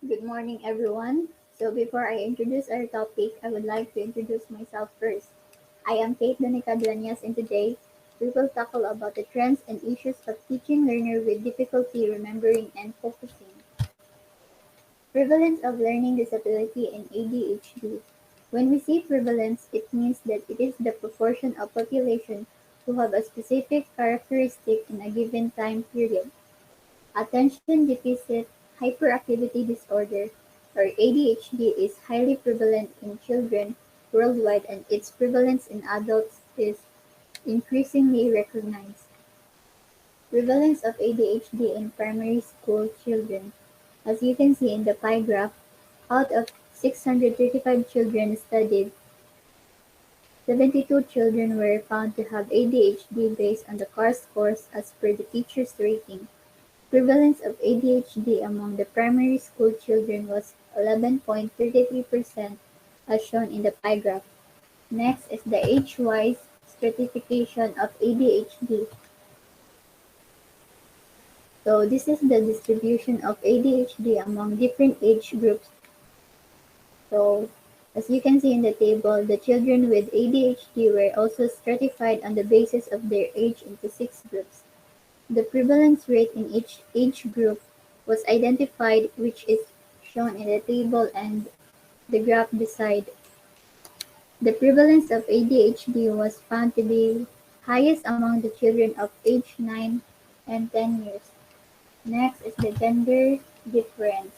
Good morning, everyone. So, before I introduce our topic, I would like to introduce myself first. I am Danica Duenas, and today we will tackle about the trends and issues of teaching learner with difficulty remembering and focusing. Prevalence of learning disability and ADHD. When we say prevalence, it means that it is the proportion of population who have a specific characteristic in a given time period. Attention deficit hyperactivity disorder or ADHD is highly prevalent in children worldwide, and its prevalence in adults is increasingly recognized. Prevalence of ADHD in primary school children. As you can see in the pie graph, out of 635 children studied, 72 children were found to have ADHD based on the CAR scores as per the teacher's rating. Prevalence of ADHD among the primary school children was 11.33% as shown in the pie graph. Next is the age-wise stratification of ADHD. So this is the distribution of ADHD among different age groups. So as you can see in the table, the children with ADHD were also stratified on the basis of their age into six groups. The prevalence rate in each age group was identified, which is shown in the table and the graph beside. The prevalence of ADHD was found to be highest among the children of age 9 and 10 years. Next is the gender difference.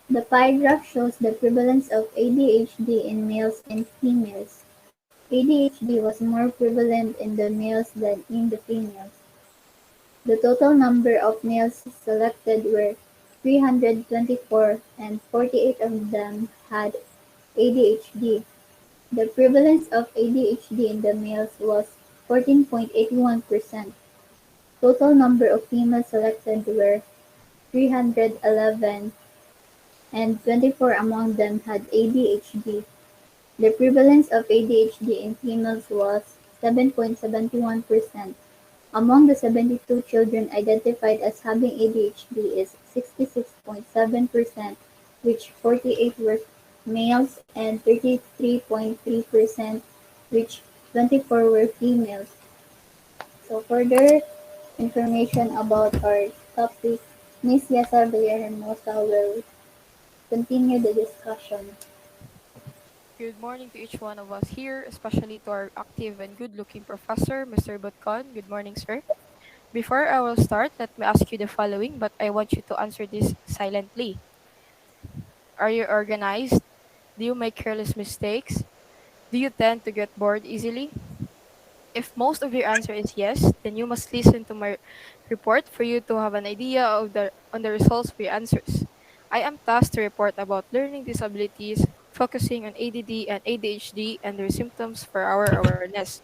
The pie graph shows the prevalence of ADHD in males and females. ADHD was more prevalent in the males than in the females. The total number of males selected were 324, and 48 of them had ADHD. The prevalence of ADHD in the males was 14.81%. Total number of females selected were 311, and 24 among them had ADHD. The prevalence of ADHD in females was 7.71%. Among the 72 children identified as having ADHD is 66.7%, which 48 were males, and 33.3%, which 24 were females. So further information about our topic, Ms. Yessa Villahermosa will continue the discussion. Good morning to each one of us here, especially to our active and good looking professor, Mr. Butcon. Good morning, sir. Before I will start, let me ask you the following, but I want you to answer this silently. Are you organized? Do you make careless mistakes? Do you tend to get bored easily? If most of your answer is yes, then you must listen to my report for you to have an idea of the results of your answers. I am tasked to report about learning disabilities, focusing on ADD and ADHD and their symptoms for our awareness.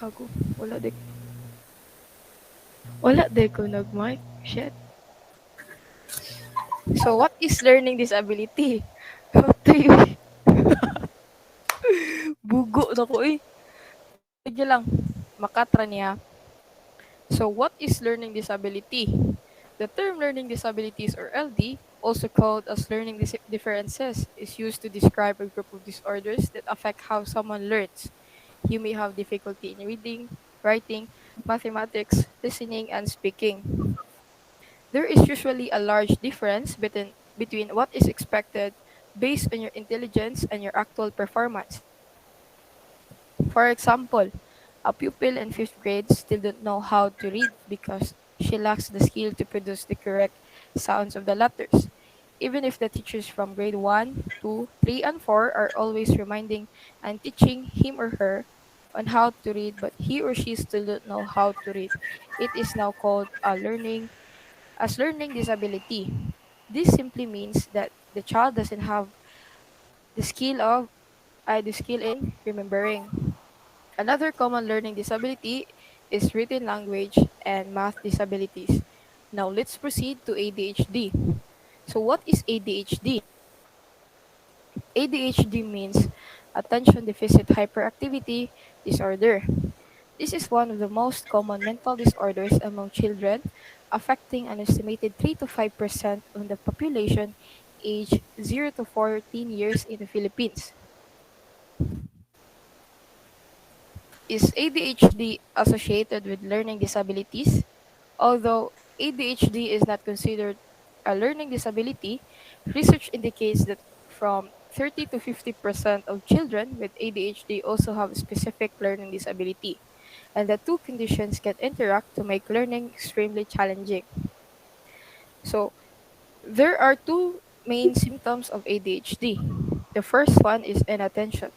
Gago. Wala de ko nag-mic. Shit. So what is learning disability? What do you bugo na ko eh. Sige lang. Makatra niya. So, what is learning disability? The term learning disabilities or LD, also called as learning differences, is used to describe a group of disorders that affect how someone learns. You may have difficulty in reading, writing, mathematics, listening, and speaking. There is usually a large difference between what is expected based on your intelligence and your actual performance. For example, a pupil in fifth grade still don't know how to read because she lacks the skill to produce the correct sounds of the letters. Even if the teachers from grade 1, 2, 3, and 4 are always reminding and teaching him or her on how to read, but he or she still don't know how to read. It is now called a learning disability. This simply means that the child doesn't have the skill of I the skill in remembering. Another common learning disability is written language and math disabilities. Now let's proceed to ADHD. So what is ADHD? ADHD means attention deficit hyperactivity disorder. This is one of the most common mental disorders among children, affecting an estimated 3 to 5% of the population aged 0 to 14 years in the Philippines. Is ADHD associated with learning disabilities? Although ADHD is not considered a learning disability, research indicates that from 30 to 50% of children with ADHD also have a specific learning disability, and the two conditions can interact to make learning extremely challenging. So, there are two main symptoms of ADHD. The first one is inattention.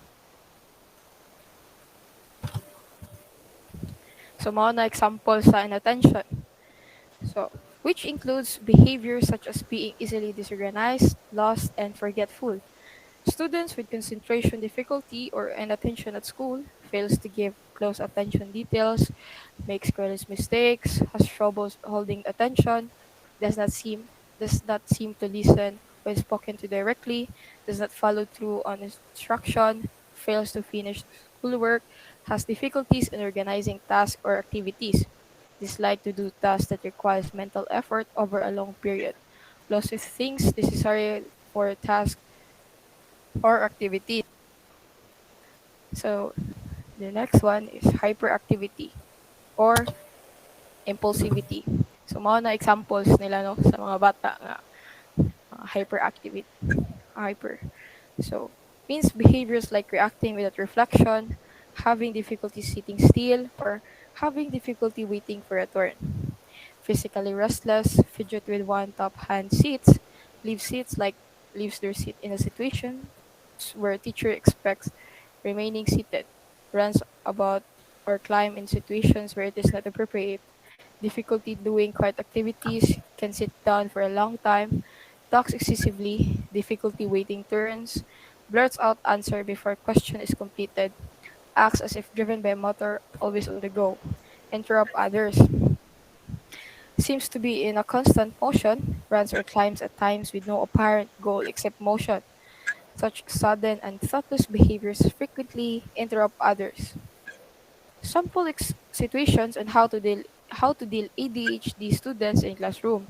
So, mga na example sa inattention. So, which includes behaviors such as being easily disorganized, lost, and forgetful. Students with concentration difficulty or inattention at school fails to give close attention details, makes careless mistakes, has troubles holding attention, does not seem does not seem to listen when spoken to directly, does not follow through on instruction, fails to finish schoolwork, has difficulties in organizing tasks or activities, dislike to do tasks that requires mental effort over a long period, loses things necessary for a task or activity. So the next one is hyperactivity or impulsivity. So mga na examples nila no sa mga bata nga hyperactivity, hyper. So means behaviors like reacting without reflection, having difficulty sitting still, or having difficulty waiting for a turn. Physically restless, fidget with one top hand seats, leaves their seat in a situation where teacher expects remaining seated, runs about or climb in situations where it is not appropriate, difficulty doing quiet activities, can sit down for a long time, talks excessively, difficulty waiting turns, blurts out answer before question is completed, acts as if driven by a motor always on the go, interrupt others, seems to be in a constant motion, runs or climbs at times with no apparent goal except motion. Such sudden and thoughtless behaviors frequently interrupt others. Sample situations on how to deal ADHD students in classroom.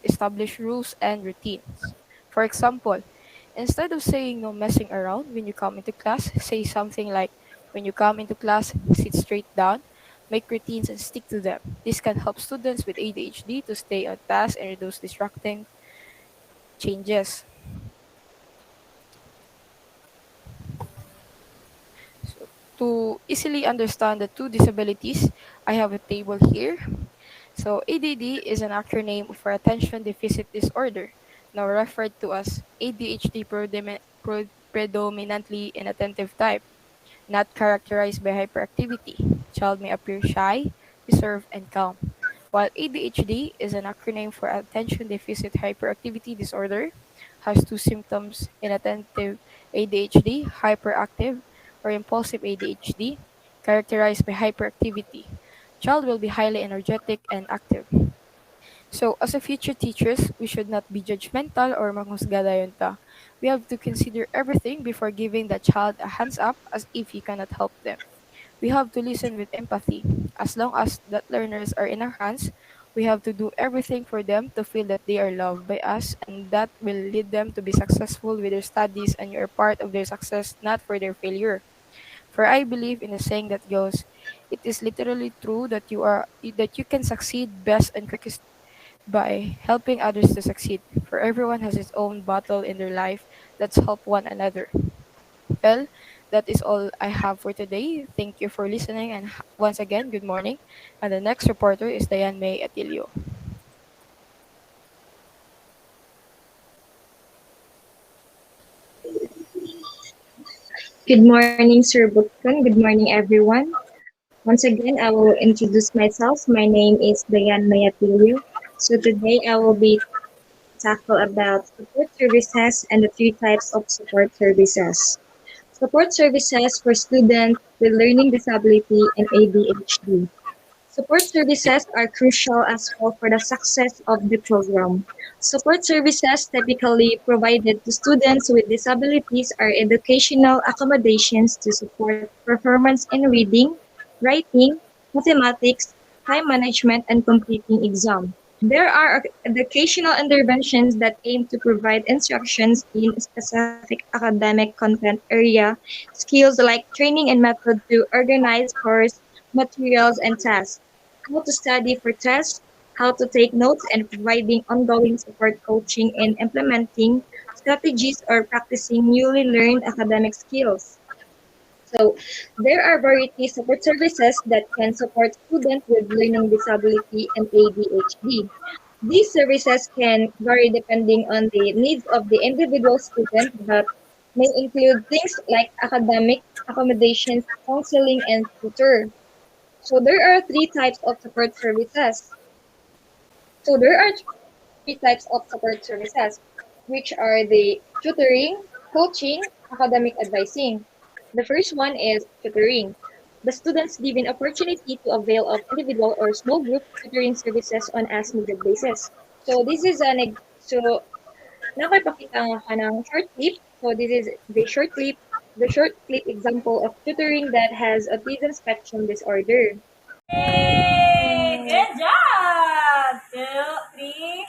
Establish rules and routines. For example, instead of saying no messing around when you come into class, say something like, when you come into class, sit straight down, make routines and stick to them. This can help students with ADHD to stay on task and reduce distracting changes. So, to easily understand the two disabilities, I have a table here. So ADD is an acronym for Attention Deficit Disorder, now referred to as ADHD predominantly inattentive type, not characterized by hyperactivity. Child may appear shy, reserved, and calm. While ADHD is an acronym for Attention Deficit Hyperactivity Disorder, has two symptoms: inattentive ADHD, hyperactive, or impulsive ADHD, characterized by hyperactivity. Child will be highly energetic and active. So, as a future teachers, we should not be judgmental or manghusga dayon ta. We have to consider everything before giving the child a hands up as if you cannot help them. We have to listen with empathy. As long as that learners are in our hands, we have to do everything for them to feel that they are loved by us, and that will lead them to be successful with their studies, and you're part of their success, not for their failure. For I believe in a saying that goes, it is literally true that you can succeed best and quickest by helping others to succeed. For everyone has his own battle in their life. Let's help one another. Well, that is all I have for today. Thank you for listening, and once again, good morning. And the next reporter is Diann Mae Atillo. Good morning, Sir Butkan. Good morning, everyone. Once again, I will introduce myself. My name is Dayan Mayatilio. So today I will be tackle about support services and the three types of support services. Support services for students with learning disability and ADHD. Support services are crucial as well for the success of the program. Support services typically provided to students with disabilities are educational accommodations to support performance in reading, writing, mathematics, time management, and completing exam. There are educational interventions that aim to provide instructions in specific academic content area, skills like training and method to organize course materials and tasks, how to study for tests, how to take notes, and providing ongoing support coaching in implementing strategies or practicing newly learned academic skills. So there are variety support services that can support students with learning disability and ADHD. These services can vary depending on the needs of the individual student, but may include things like academic accommodations, counseling, and tutor. So there are three types of support services. So there are three types of support services, which are the tutoring, coaching, academic advising. The first one is tutoring. The students given opportunity to avail of individual or small group tutoring services on as-needed basis. So this is so nakapakita nga ka ng short clip. So this is the short clip example of tutoring that has autism spectrum disorder. Yay! Good job! Two, three.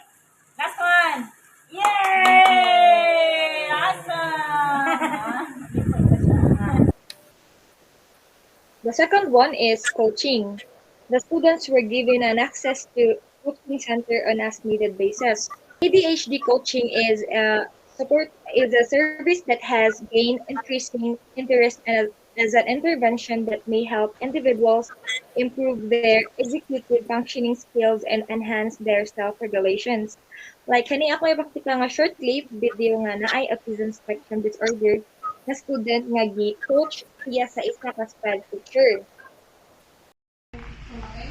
Last one. Yay! Awesome! The second one is coaching. The students were given an access to coaching center on as needed basis. ADHD coaching is a service that has gained increasing interest as an intervention that may help individuals improve their executive functioning skills and enhance their self-regulations. Like kani ako ipakita nga short clip video nga na ay autism spectrum disorder na student nga gi-coach siya sa isa ka sped teacher.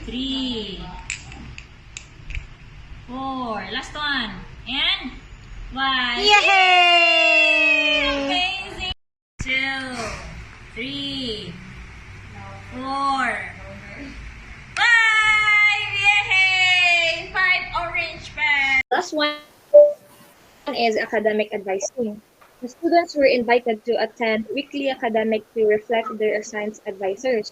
Three, four. Last one. And one. Yay! Amazing. Two, three, four, five. Yay! Five orange pens. Last one is academic advising. The students were invited to attend weekly academic to reflect their assigned advisors.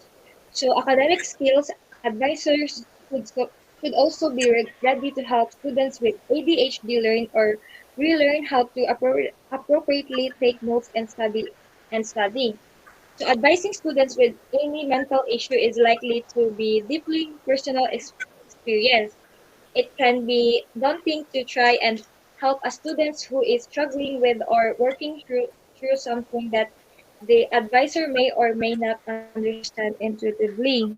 So academic skills advisors should also be ready to help students with ADHD learn or relearn how to appropriately take notes and study. So advising students with any mental issue is likely to be deeply personal experience. It can be daunting to try and help a student who is struggling with or working through something that the advisor may or may not understand intuitively.